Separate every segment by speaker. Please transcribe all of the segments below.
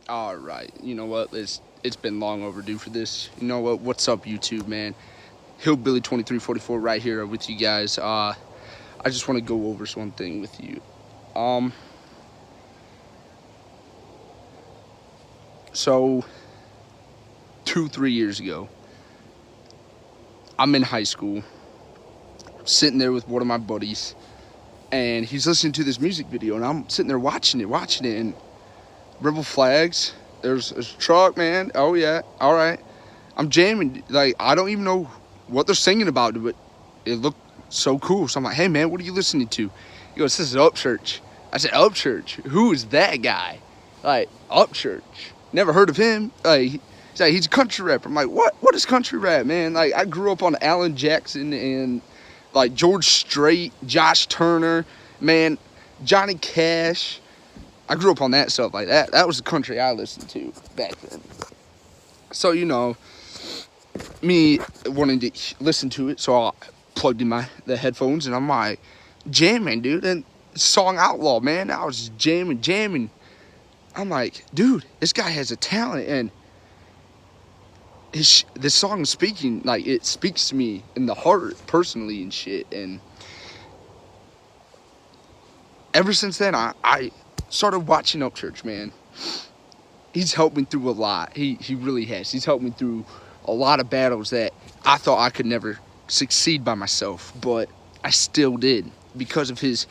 Speaker 1: All right. You know what? It's been long overdue for this. You know what? What's up, YouTube, man? Hillbilly 2344 right here with you guys. I just want to go over one thing with you. Um, so 3 years ago, I'm in high school, sitting there with one of my buddies, and he's listening to this music video, and I'm sitting there watching it, and Rebel Flags. There's a truck, man. Oh yeah. All right. I'm jamming. Like, I don't even know what they're singing about, but it looked so cool. So I'm like, hey man, what are you listening to? He goes, this is Upchurch. I said, Upchurch? Who is that guy? Like, Upchurch. Never heard of him. He's like, he's a country rapper. I'm like, what? What is country rap, man? Like, I grew up on Alan Jackson and like George Strait, Josh Turner, man, Johnny Cash. I grew up on that stuff like that. That was the country I listened to back then. So, me wanting to listen to it, so I plugged in the headphones, and I'm like jamming, dude. And song Outlaw, man, I was jamming. I'm like, dude, this guy has a talent, and this song is speaking, like, it speaks to me in the heart personally and shit. And ever since then, I started watching Upchurch, man. He's helped me through a lot. He really has. He's helped me through a lot of battles that I thought I could never succeed by myself, but I still did because of his.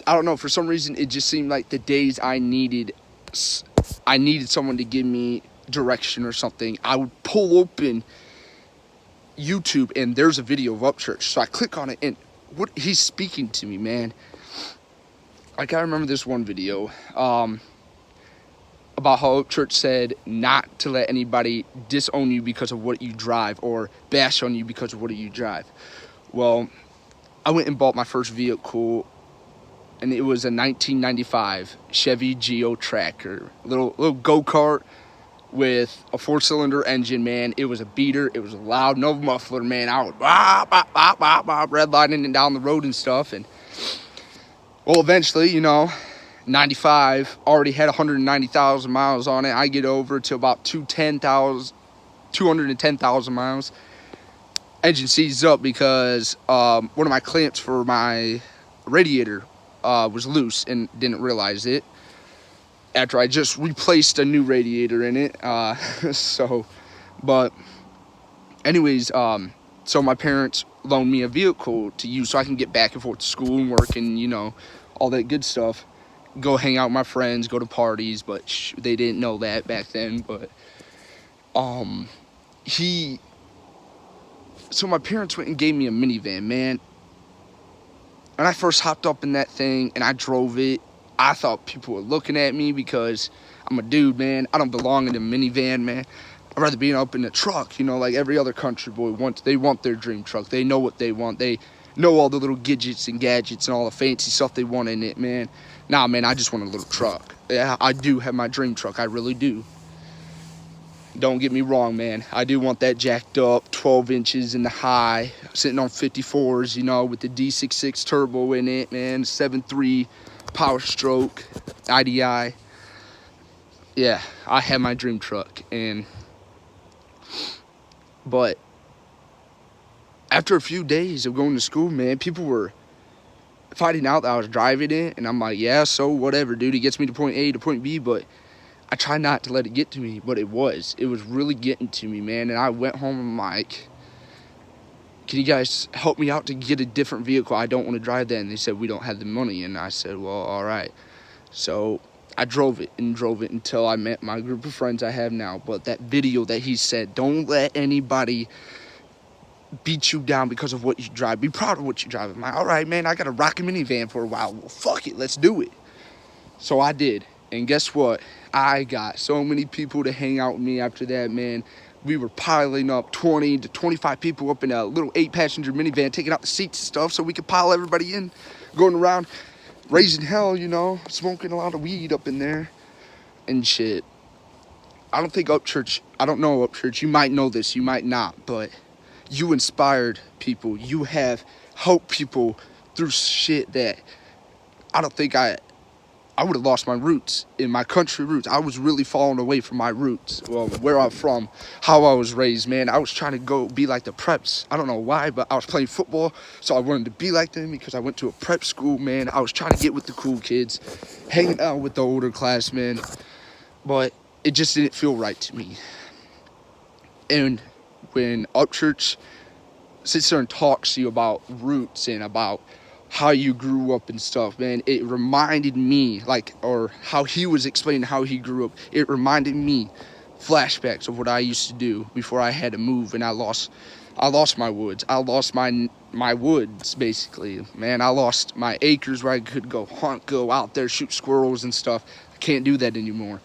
Speaker 1: I don't know, for some reason it just seemed like the days I needed someone to give me direction or something, I would pull open YouTube and there's a video of Upchurch. So I click on it and what he's speaking to me, man. Like, I remember this one video about how Upchurch said not to let anybody disown you because of what you drive or bash on you because of what you drive. Well, I went and bought my first vehicle, and it was a 1995 Chevy Geo Tracker, little go-kart with a 4-cylinder engine, man. It was a beater. It was a loud, no muffler, man. I was redlining it down the road and stuff. And well, eventually, 95 already had 190,000 miles on it. I get over to about 210,000 miles. Engine seizes up because one of my clamps for my radiator was loose and didn't realize it after I just replaced a new radiator in it. But anyways, so my parents loaned me a vehicle to use so I can get back and forth to school and work and, all that good stuff. Go hang out with my friends, go to parties, but they didn't know that back then. But so my parents went and gave me a minivan, man. And I first hopped up in that thing and I drove it. I thought people were looking at me because I'm a dude, man. I don't belong in a minivan, man. I'd rather be up in a truck, like every other country boy wants. They want their dream truck. They know what they want. They know all the little gadgets and all the fancy stuff they want in it, man. Nah, man, I just want a little truck. Yeah, I do have my dream truck. I really do. Don't get me wrong, man. I do want that jacked up, 12 inches in the high, sitting on 54s, with the D66 turbo in it, man. 7.3 power stroke, IDI. Yeah, I have my dream truck. But after a few days of going to school, man, people were finding out that I was driving it, and I'm like, yeah, so whatever, dude. It gets me to point A to point B, but I try not to let it get to me, but it was really getting to me, man. And I went home and I'm like, can you guys help me out to get a different vehicle? I don't want to drive that. And they said, we don't have the money. And I said, well, all right. So I drove it until I met my group of friends I have now. But that video that he said, don't let anybody beat you down because of what you drive. Be proud of what you drive. I'm like, all right, man, I got a rocket minivan for a while. Well, fuck it, let's do it. So I did. And guess what? I got so many people to hang out with me after that, man. We were piling up 20 to 25 people up in a little 8-passenger minivan, taking out the seats and stuff so we could pile everybody in, going around raising hell, smoking a lot of weed up in there and shit. I don't know Upchurch. You might know this, you might not, but you inspired people. You have helped people through shit that I don't think I I would have lost my roots, in my country roots. I was really falling away from my roots, well, where I'm from, how I was raised, man. I was trying to go be like the preps. I don't know why, but I was playing football, so I wanted to be like them because I went to a prep school, man. I was trying to get with the cool kids, hanging out with the older class, man. But it just didn't feel right to me. And when Upchurch sits there and talks to you about roots and about how you grew up and stuff, man, it reminded me, like, or how he was explaining how he grew up, it reminded me flashbacks of what I used to do before I had to move, and I lost my woods. I lost my woods, basically, man. I lost my acres where I could go hunt, go out there, shoot squirrels and stuff. I can't do that anymore.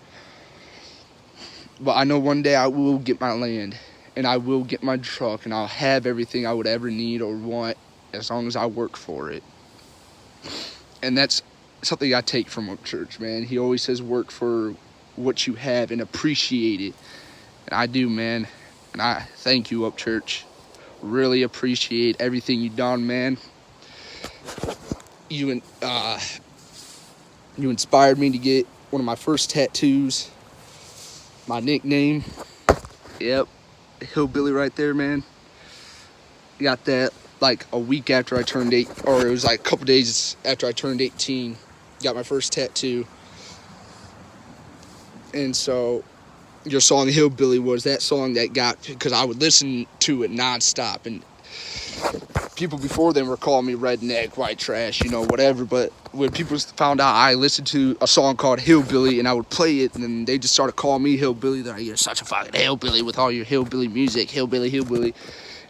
Speaker 1: But I know one day I will get my land, and I will get my truck, and I'll have everything I would ever need or want as long as I work for it. And that's something I take from Upchurch, man. He always says work for what you have and appreciate it. And I do, man. And I thank you, Upchurch. Really appreciate everything you've done, man. You inspired me to get one of my first tattoos. My nickname. Yep. Hillbilly right there, man. Got that like a week after I turned 8, or it was like a couple days after I turned 18. Got my first tattoo. And so your song Hillbilly was that song that got, because I would listen to it nonstop, and people before then were calling me redneck, white trash, you know, whatever. But when people found out I listened to a song called Hillbilly and I would play it, and then they just started calling me Hillbilly. They're like, you're such a fucking hillbilly with all your hillbilly music, hillbilly.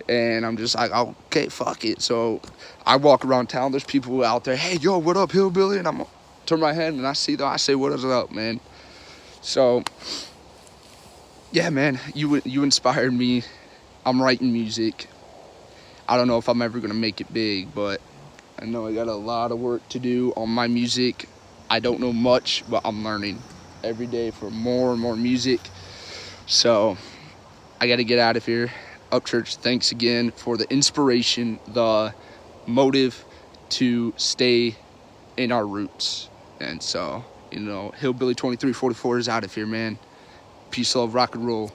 Speaker 1: And I'm just like, okay, fuck it. So I walk around town, there's people out there, hey, yo, what up, hillbilly? And I'm turn my head and I see them, I say, what is up, man? So yeah, man, you inspired me. I'm writing music. I don't know if I'm ever gonna make it big, but I know I got a lot of work to do on my music. I don't know much, but I'm learning every day for more and more music. So I gotta get out of here. Upchurch, thanks again for the inspiration, the motive to stay in our roots. And so, you know, Hillbilly 2344 is out of here, man. Peace, love, rock and roll.